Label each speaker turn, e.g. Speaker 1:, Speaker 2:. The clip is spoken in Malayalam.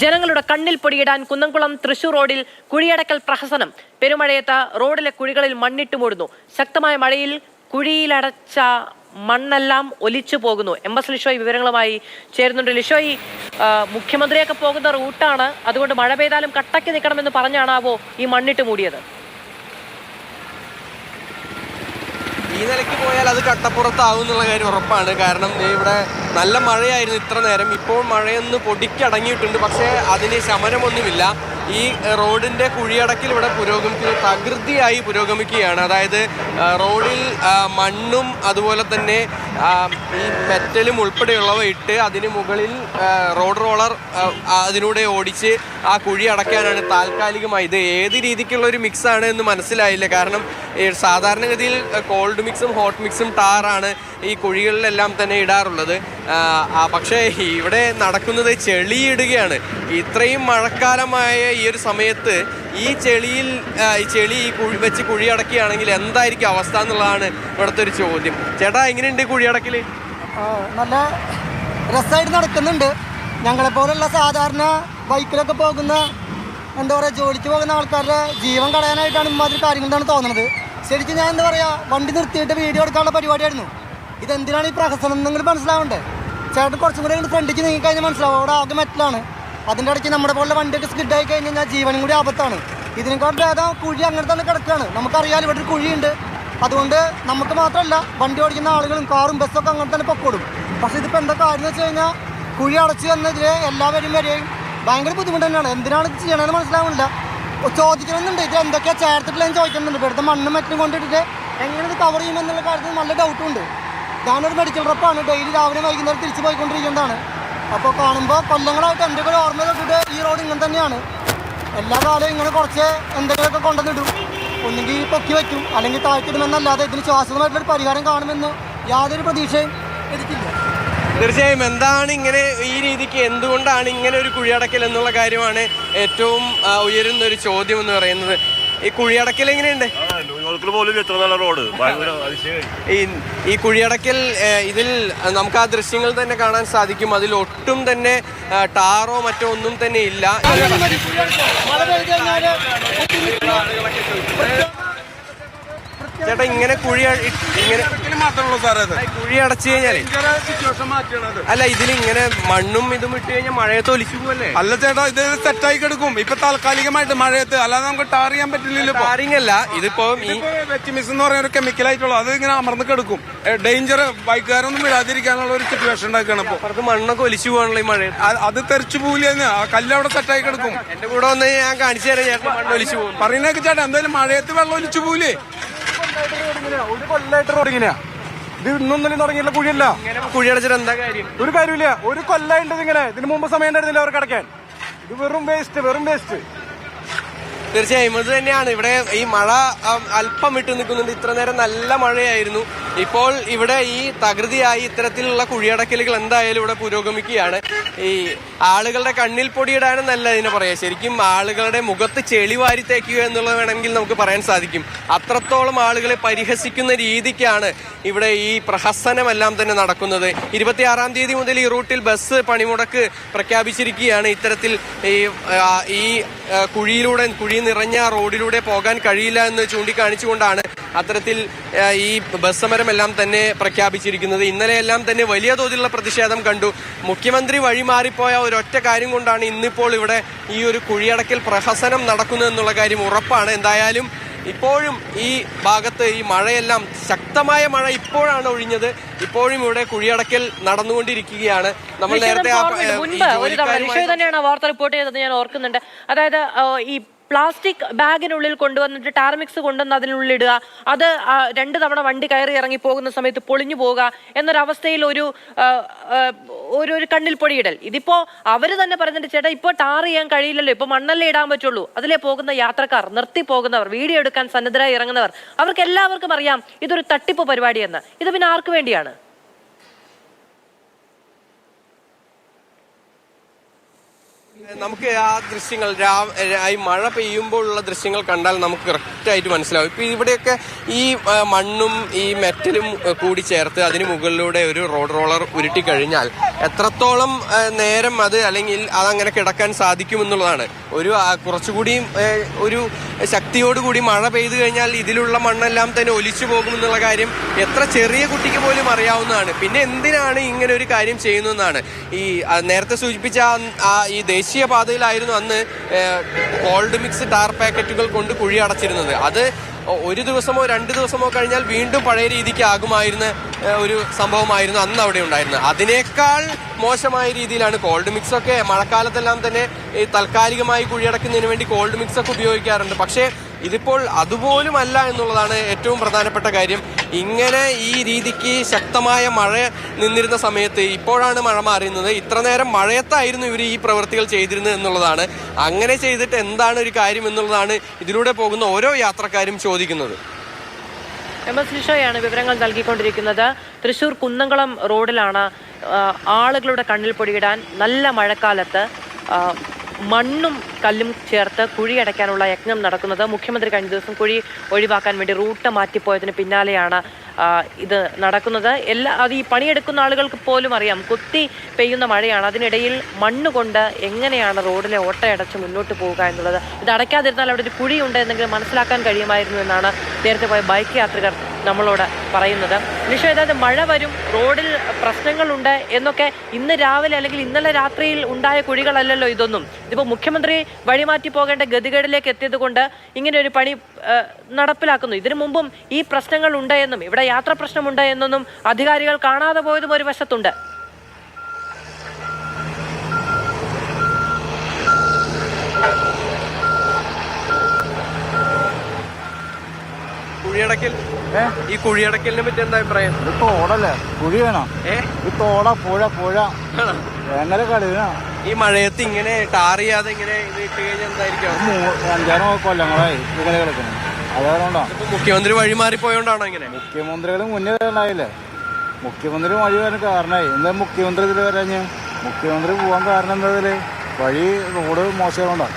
Speaker 1: ജനങ്ങളുടെ കണ്ണിൽ പൊടിയിടാൻ കുന്നംകുളം തൃശൂർ റോഡിൽ കുഴിയടക്കൽ പ്രഹസനം. പെരുമഴയത്ത് റോഡിലെ കുഴികളിൽ മണ്ണിട്ട് മൂടുന്നു. ശക്തമായ മഴയിൽ കുഴിയിലടച്ച മണ്ണെല്ലാം ഒലിച്ചു പോകുന്നു. എം.എസ്. ലിഷോയ് വിവരങ്ങളുമായി ചേരുന്നുണ്ട്. ലിഷോയ്, മുഖ്യമന്ത്രിയൊക്കെ പോകുന്ന റൂട്ടാണ്, അതുകൊണ്ട് മഴ പെയ്താലും കട്ടയ്ക്ക് നിൽക്കണമെന്ന് പറഞ്ഞാണാവോ ഈ മണ്ണിട്ട് മൂടിയത്?
Speaker 2: ഈ നിലയ്ക്ക് പോയാൽ അത് കട്ടപ്പുറത്താവും എന്നുള്ള കാര്യം ഉറപ്പാണ്. കാരണം ഇവിടെ നല്ല മഴയായിരുന്നു ഇത്ര നേരം. ഇപ്പോൾ മഴയൊന്ന് പൊടിക്കടങ്ങിയിട്ടുണ്ട്, പക്ഷേ അതിന് ശമനമൊന്നുമില്ല. ഈ റോഡിൻ്റെ കുഴിയടക്കിൽ ഇവിടെ തകൃതിയായി പുരോഗമിക്കുകയാണ്. അതായത് റോഡിൽ മണ്ണും അതുപോലെ തന്നെ ഈ മെറ്റലും ഉൾപ്പെടെയുള്ളവ ഇട്ട് അതിന് മുകളിൽ റോഡ് റോളർ അതിലൂടെ ഓടിച്ച് ആ കുഴി അടയ്ക്കാനാണ് താൽക്കാലികമായി. ഇത് ഏത് രീതിക്കുള്ള ഒരു മിക്സാണ് എന്ന് മനസ്സിലായില്ല. കാരണം സാധാരണഗതിയിൽ കോൾഡ് മിക്സും ഹോട്ട് മിക്സും ടാറാണ് ഈ കുഴികളിലെല്ലാം തന്നെ ഇടാറുള്ളത്. പക്ഷേ ഇവിടെ നടക്കുന്നത് ചെളിയിടുകയാണ്. ഇത്രയും മഴക്കാലമായ ഈ ഒരു സമയത്ത് ഈ ചെളി വെച്ച് കുഴിയടക്കുകയാണെങ്കിൽ എന്തായിരിക്കും അവസ്ഥ എന്നുള്ളതാണ് ഇവിടുത്തെ ഒരു ചോദ്യം. ചേട്ടാ, എങ്ങനെയുണ്ട് കുഴിയടക്കൽ?
Speaker 3: നല്ല രസമായിട്ട് നടക്കുന്നുണ്ട്. ഞങ്ങളെപ്പോലുള്ള സാധാരണ ബൈക്കിലൊക്കെ പോകുന്ന എന്താ പറയുക, ജോലിക്ക് പോകുന്ന ആൾക്കാരുടെ ജീവൻ കളയാനായിട്ടാണ് ഇമാതിരി കാര്യങ്ങളാണ് തോന്നുന്നത്. ശരിക്കും ഞാൻ എന്താ പറയുക, വണ്ടി നിർത്തിയിട്ട് വീഡിയോ എടുക്കാനുള്ള പരിപാടിയായിരുന്നു. ഇതെന്തിനാണ് ഈ പ്രഹസനം നിങ്ങൾ മനസ്സിലാവണ്ടേ? ചേട്ടൻ കുറച്ചും കൂടെ ഫ്രണ്ടിക്ക് നീങ്ങി കഴിഞ്ഞാൽ മനസ്സിലാവും. അവിടെ ആകെ മെറ്റലാണ്. അതിൻ്റെ ഇടയ്ക്ക് നമ്മുടെ പോലെ വണ്ടിയൊക്കെ സ്കിഡായി കഴിഞ്ഞ് കഴിഞ്ഞാൽ ജീവനും കൂടി ആപത്താണ്. ഇതിനെക്കാട്ടും ഭേദം കുഴി അങ്ങനെ തന്നെ കിടക്കുകയാണ്. നമുക്കറിയാം ഇവിടെ ഒരു കുഴിയുണ്ട്. അതുകൊണ്ട് നമുക്ക് മാത്രമല്ല, വണ്ടി ഓടിക്കുന്ന ആളുകളും കാറും ബസ്സൊക്കെ അങ്ങനെ തന്നെ പൊക്കോടും. പക്ഷേ ഇതിപ്പോൾ എന്താ കാര്യം എന്ന് വെച്ച് കഴിഞ്ഞാൽ, കുഴി അടച്ച് എന്നതിൽ എല്ലാവരും വരെയും ഭയങ്കര ബുദ്ധിമുട്ട് തന്നെയാണ്. എന്തിനാണ് ഇത് ചെയ്യണമെന്ന് മനസ്സിലാവുന്നില്ല. ചോദിക്കണമെന്നുണ്ട്, ഇത് എന്തൊക്കെയാണ് ചേർത്തിട്ടില്ലെന്ന് ചോദിക്കുന്നുണ്ട്. ഇവിടുത്തെ മണ്ണും മറ്റും കൊണ്ടിട്ട് എങ്ങനെ ഇത് കവർ ചെയ്യുമെന്നുള്ള കാര്യത്തിൽ നല്ല ഡൗട്ടുണ്ട്. ഞാനൊരു മെഡിക്കൽ റെപ്പാണ്. ഡെയിലി രാവിലെ വൈകുന്നേരം തിരിച്ച് പോയിക്കൊണ്ടിരിക്കേണ്ടതാണ്. അപ്പോൾ കാണുമ്പോൾ കൊല്ലങ്ങളായിട്ട് എൻ്റെ ഒരു ഓർമ്മ തൊട്ടിട്ട് ഈ റോഡ് ഇങ്ങനെ തന്നെയാണ്. എല്ലാ കാലവും ഇങ്ങനെ കുറച്ച് എന്തെങ്കിലുമൊക്കെ കൊണ്ടുവന്നിടും. ഒന്നുകിൽ പൊക്കി വയ്ക്കും, അല്ലെങ്കിൽ താഴ്ത്തിടുമെന്നല്ലാതെ ഇതിന് ശാശ്വതമായിട്ടുള്ളൊരു പരിഹാരം കാണുമെന്ന് യാതൊരു പ്രതീക്ഷയും എനിക്കില്ല.
Speaker 2: തീർച്ചയായും എന്താണ് ഇങ്ങനെ ഈ രീതിക്ക് എന്തുകൊണ്ടാണ് ഇങ്ങനെ ഒരു കുഴിയടക്കൽ എന്നുള്ള കാര്യമാണ് ഏറ്റവും ഉയരുന്ന ഒരു ചോദ്യം എന്ന് പറയുന്നത്. ഈ കുഴിയടക്കൽ എങ്ങനെയുണ്ട്? ഈ കുഴിയടക്കൽ ഇതിൽ നമുക്ക് ആ ദൃശ്യങ്ങൾ തന്നെ കാണാൻ സാധിക്കും. അതിൽ ഒട്ടും തന്നെ ടാറോ മറ്റോ ഒന്നും തന്നെ ഇല്ല. ചേട്ടാ, ഇങ്ങനെ കുഴി അടച്ചു കഴിഞ്ഞാല് അല്ല, ഇതിലിങ്ങനെ മണ്ണും ഇതും ഇട്ട് കഴിഞ്ഞാൽ മഴയത്ത് ഒലിച്ചു പോവല്ലേ?
Speaker 4: അല്ല ചേട്ടാ, ഇത് സെറ്റായി കിടക്കും ഇപ്പൊ താൽക്കാലികമായിട്ട് മഴയത്ത്. അല്ലാതെ നമുക്ക് ടാർ ചെയ്യാൻ പറ്റില്ലല്ലോ.
Speaker 2: ടാറിങ് അല്ല, ഇതിപ്പോ
Speaker 4: വെറ്റിമിക്സ് എന്ന് പറയുന്ന ഒരു കെമിക്കൽ ആയിട്ടുള്ള അത് ഇങ്ങനെ അമർന്ന് കിടക്കും. ഡേഞ്ചർ, ബൈക്കുകാരൊന്നും വിടാതിരിക്കാനുള്ള ഒരു സിറ്റുവേഷൻ ഉണ്ടാക്കുകയാണ്. അപ്പൊ
Speaker 2: അത് മണ്ണൊക്കെ ഒലിച്ചു പോകാനുള്ള ഈ മഴ
Speaker 4: അത് തെറിച്ചു പോവില്ല. ആ കല്ല് അവിടെ സെറ്റായി കിടക്കും.
Speaker 2: എന്റെ കൂടെ വന്ന് ഞാൻ കാണിച്ചു തരാം ചേട്ടൻ. മണ്ണ് ഒലിച്ചു പോകും
Speaker 4: പറയുന്നതൊക്കെ ചേട്ടാ, എന്തായാലും മഴയത്ത് വെള്ളം ഒലിച്ചു പോവില്ലേ? ഒരു കൊല്ലായിട്ട് റോഡ് ഇങ്ങനെയാ. ഇത് ഇന്നൊന്നും തുടങ്ങിയുള്ള കുഴിയല്ല.
Speaker 2: കുഴി അടച്ചിട്ട് എന്താ കാര്യം?
Speaker 4: ഒരു കാര്യമില്ല. ഒരു കൊല്ലായിട്ട് ഇങ്ങനെ. ഇതിന് മുമ്പ് സമയം ഉണ്ടായിരുന്നില്ല അവർക്ക് അടയ്ക്കാൻ. ഇത് വെറും വേസ്റ്റ്.
Speaker 2: തീർച്ചയായും ഇത് തന്നെയാണ്. ഇവിടെ ഈ മഴ അല്പം വിട്ടു നിൽക്കുന്നുണ്ട്. ഇത്ര നേരം നല്ല മഴയായിരുന്നു. ഇപ്പോൾ ഇവിടെ ഈ തകൃതിയായി ഇത്തരത്തിലുള്ള കുഴിയടക്കലുകൾ എന്തായാലും ഇവിടെ പുരോഗമിക്കുകയാണ്. ഈ ആളുകളുടെ കണ്ണിൽ പൊടിയിടാനെന്നല്ല ഇതിനെ പറയാം, ശരിക്കും ആളുകളുടെ മുഖത്ത് ചെളി വാരി തേക്കുക എന്നുള്ളത് വേണമെങ്കിൽ നമുക്ക് പറയാൻ സാധിക്കും. അത്രത്തോളം ആളുകളെ പരിഹസിക്കുന്ന രീതിക്കാണ് ഇവിടെ ഈ പ്രഹസനമെല്ലാം തന്നെ നടക്കുന്നത്. 26-ാം തീയതി മുതൽ ഈ റൂട്ടിൽ ബസ് പണിമുടക്ക് പ്രഖ്യാപിച്ചിരിക്കുകയാണ്. ഇത്തരത്തിൽ ഈ കുഴി നിറഞ്ഞ റോഡിലൂടെ പോകാൻ കഴിയില്ല എന്ന് ചൂണ്ടിക്കാണിച്ചുകൊണ്ടാണ് അത്തരത്തിൽ ഈ ബസ് സമരമെല്ലാം തന്നെ പ്രഖ്യാപിച്ചിരിക്കുന്നത്. ഇന്നലെയെല്ലാം തന്നെ വലിയ തോതിലുള്ള പ്രതിഷേധം കണ്ടു. മുഖ്യമന്ത്രി വഴിമാറിപ്പോയ ഒരൊറ്റ കാര്യം കൊണ്ടാണ് ഇന്നിപ്പോൾ ഇവിടെ ഈ ഒരു കുഴിയടക്കൽ പ്രഹസനം നടക്കുന്നതെന്നുള്ള കാര്യം ഉറപ്പാണ്. എന്തായാലും ഇപ്പോഴും ഈ ഭാഗത്ത് ഈ മഴയെല്ലാം, ശക്തമായ മഴ ഇപ്പോഴാണ് ഒഴിഞ്ഞത്. ഇപ്പോഴും ഇവിടെ കുഴിയടക്കൽ നടന്നുകൊണ്ടിരിക്കുകയാണ്. നമ്മൾ നേരത്തെ
Speaker 1: തന്നെയാണ് വാർത്ത റിപ്പോർട്ട് ചെയ്തത്, ഞാൻ ഓർക്കുന്നുണ്ട്. അതായത് ഈ പ്ലാസ്റ്റിക് ബാഗിനുള്ളിൽ കൊണ്ടുവന്നിട്ട് ടാർമിക്സ് കൊണ്ടുവന്ന് അതിനുള്ളിടുക, അത് 2 തവണ വണ്ടി കയറി ഇറങ്ങി പോകുന്ന സമയത്ത് പൊളിഞ്ഞു പോവുക എന്നൊരവസ്ഥയിൽ ഒരു കണ്ണിൽ പൊടിയിടൽ. ഇതിപ്പോ അവര് തന്നെ പറഞ്ഞിട്ട്, ചേട്ടാ ഇപ്പൊ ടാർ ചെയ്യാൻ കഴിയില്ലല്ലോ, ഇപ്പൊ മണ്ണല്ലേ ഇടാൻ പറ്റുള്ളൂ. അതിലെ പോകുന്ന യാത്രക്കാർ, നിർത്തി പോകുന്നവർ, വീഡിയോ എടുക്കാൻ സന്നദ്ധരായി ഇറങ്ങുന്നവർ, അവർക്ക് എല്ലാവർക്കും അറിയാം ഇതൊരു തട്ടിപ്പ് പരിപാടിയെന്ന്. ഇത് പിന്നെ ആർക്ക് വേണ്ടിയാണ്?
Speaker 2: നമുക്ക് ആ ദൃശ്യങ്ങൾ ഈ മഴ പെയ്യുമ്പോഴുള്ള ദൃശ്യങ്ങൾ കണ്ടാൽ നമുക്ക് കറക്റ്റായിട്ട് മനസ്സിലാവും. ഇപ്പൊ ഇവിടെയൊക്കെ ഈ മണ്ണും ഈ മെറ്റലും കൂടി ചേർത്ത് അതിന് മുകളിലൂടെ ഒരു റോഡ് റോളർ ഉരുട്ടി കഴിഞ്ഞാൽ എത്രത്തോളം നേരം അത് അല്ലെങ്കിൽ അതങ്ങനെ കിടക്കാൻ സാധിക്കുമെന്നുള്ളതാണ്. കുറച്ചുകൂടി ഒരു ശക്തിയോടുകൂടി മഴ പെയ്തു കഴിഞ്ഞാൽ ഇതിലുള്ള മണ്ണെല്ലാം തന്നെ ഒലിച്ചു പോകുമെന്നുള്ള കാര്യം എത്ര ചെറിയ കുട്ടിക്ക് പോലും അറിയാവുന്നതാണ്. പിന്നെ എന്തിനാണ് ഇങ്ങനെ ഒരു കാര്യം ചെയ്യുന്നതെന്നാണ്. ഈ നേരത്തെ സൂചിപ്പിച്ച ഈ ദേശീയപാതയിലായിരുന്നു അന്ന് കോൾഡ് മിക്സ് ടാർ പാക്കറ്റുകൾ കൊണ്ട് കുഴി അടച്ചിരുന്നത്. അത് ഒരു ദിവസമോ 2 ദിവസമോ കഴിഞ്ഞാൽ വീണ്ടും പഴയ രീതിക്ക് ആകുമായിരുന്ന ഒരു സംഭവമായിരുന്നു അന്ന് അവിടെ ഉണ്ടായിരുന്നത്. അതിനേക്കാൾ മോശമായ രീതിയിലാണ് കോൾഡ് മിക്സ് ഒക്കെ മഴക്കാലത്തെല്ലാം തന്നെ ഈ താൽക്കാലികമായി കുഴിയടക്കുന്നതിന് വേണ്ടി കോൾഡ് മിക്സ് ഒക്കെ ഉപയോഗിക്കാറുണ്ട്. പക്ഷേ ഇതിപ്പോൾ അതുപോലും അല്ല എന്നുള്ളതാണ് ഏറ്റവും പ്രധാനപ്പെട്ട കാര്യം. ഇങ്ങനെ ഈ രീതിക്ക് ശക്തമായ മഴ നിന്നിരുന്ന സമയത്ത് ഇപ്പോഴാണ് മഴ മാറിയുന്നത്. ഇത്ര നേരം മഴയത്തായിരുന്നു ഇവർ ഈ പ്രവൃത്തികൾ ചെയ്തിരുന്നത് എന്നുള്ളതാണ്. അങ്ങനെ ചെയ്തിട്ട് എന്താണ് ഒരു കാര്യം എന്നുള്ളതാണ് ഇതിലൂടെ പോകുന്ന ഓരോ യാത്രക്കാരും ചോദിക്കുന്നത്.
Speaker 1: MS ലിഷോയാണ് വിവരങ്ങൾ നൽകിക്കൊണ്ടിരിക്കുന്നത്. തൃശൂർ കുന്നംകുളം റോഡിലാണ് ആളുകളുടെ കണ്ണിൽ പൊടിയിടാൻ നല്ല മഴക്കാലത്ത് മണ്ണും കല്ലും ചേർത്ത് കുഴിയടയ്ക്കാനുള്ള യജ്ഞം നടക്കുന്നത്. മുഖ്യമന്ത്രി കഴിഞ്ഞ ദിവസം കുഴി ഒഴിവാക്കാൻ വേണ്ടി റൂട്ട് മാറ്റിപ്പോയതിന് പിന്നാലെയാണ് ഇത് നടക്കുന്നത്. അത് ഈ പണിയെടുക്കുന്ന ആളുകൾക്ക് പോലും അറിയാം, കുത്തി പെയ്യുന്ന മഴയാണ്. അതിനിടയിൽ മണ്ണ് കൊണ്ട് എങ്ങനെയാണ് റോഡിലെ ഓട്ടയടച്ച് മുന്നോട്ട് പോവുക എന്നുള്ളത്. ഇത് അടയ്ക്കാതിരുന്നാൽ അവിടെ ഒരു കുഴിയുണ്ട് എന്നെങ്കിലും മനസ്സിലാക്കാൻ കഴിയുമായിരുന്നു എന്നാണ് നേരത്തെ പോയ ബൈക്ക് യാത്രികർ നമ്മളോട് പറയുന്നത്. നിഷോ, അതായത് മഴ വരും, റോഡിൽ പ്രശ്നങ്ങളുണ്ട് എന്നൊക്കെ ഇന്ന് രാവിലെ അല്ലെങ്കിൽ ഇന്നലെ രാത്രിയിൽ ഉണ്ടായ കുഴികളല്ലല്ലോ ഇതൊന്നും. ഇതിപ്പോൾ മുഖ്യമന്ത്രി വഴിമാറ്റി പോകേണ്ട ഗതികേടിലേക്ക് എത്തിയത് കൊണ്ട് ഇങ്ങനെ ഒരു പണി നടപ്പിലാക്കുന്നു. ഇതിനു മുമ്പും ഈ പ്രശ്നങ്ങൾ ഉണ്ട് എന്നും ഇവിടെ യാത്രാ പ്രശ്നമുണ്ട് എന്നൊന്നും അധികാരികൾ കാണാതെ പോയതും ഒരു വശത്തുണ്ട്.
Speaker 2: ഈ കുഴിയടക്കലിനെ പറ്റി എന്താ അഭിപ്രായം?
Speaker 3: തോടല്ലേ, കുഴി വേണം. ഈ തോട പുഴ എങ്ങനെ കളി
Speaker 2: ഈ മഴയത്ത് ഇങ്ങനെ ടാർ ചെയ്യാതെ ഇങ്ങനെ ഇത് ഇട്ട് കഴിഞ്ഞാൽ എന്തായിരിക്കും?
Speaker 3: 5-6 കൊല്ലങ്ങളായി ഇങ്ങനെ കിടക്കുന്നു. അതുകൊണ്ടാണ്
Speaker 2: മുഖ്യമന്ത്രി വഴിമാറിപ്പോയോണ്ടാണോ ഇങ്ങനെ?
Speaker 3: മുഖ്യമന്ത്രികൾ മുന്നേ ഉണ്ടായില്ലേ, മുഖ്യമന്ത്രി വഴി വരാൻ കാരണമായി. എന്താ മുഖ്യമന്ത്രി ഇതിൽ വരാഞ്ഞ്? മുഖ്യമന്ത്രി പോകാൻ കാരണം എന്താ? വഴി റോഡ് മോശമായോണ്ടാ.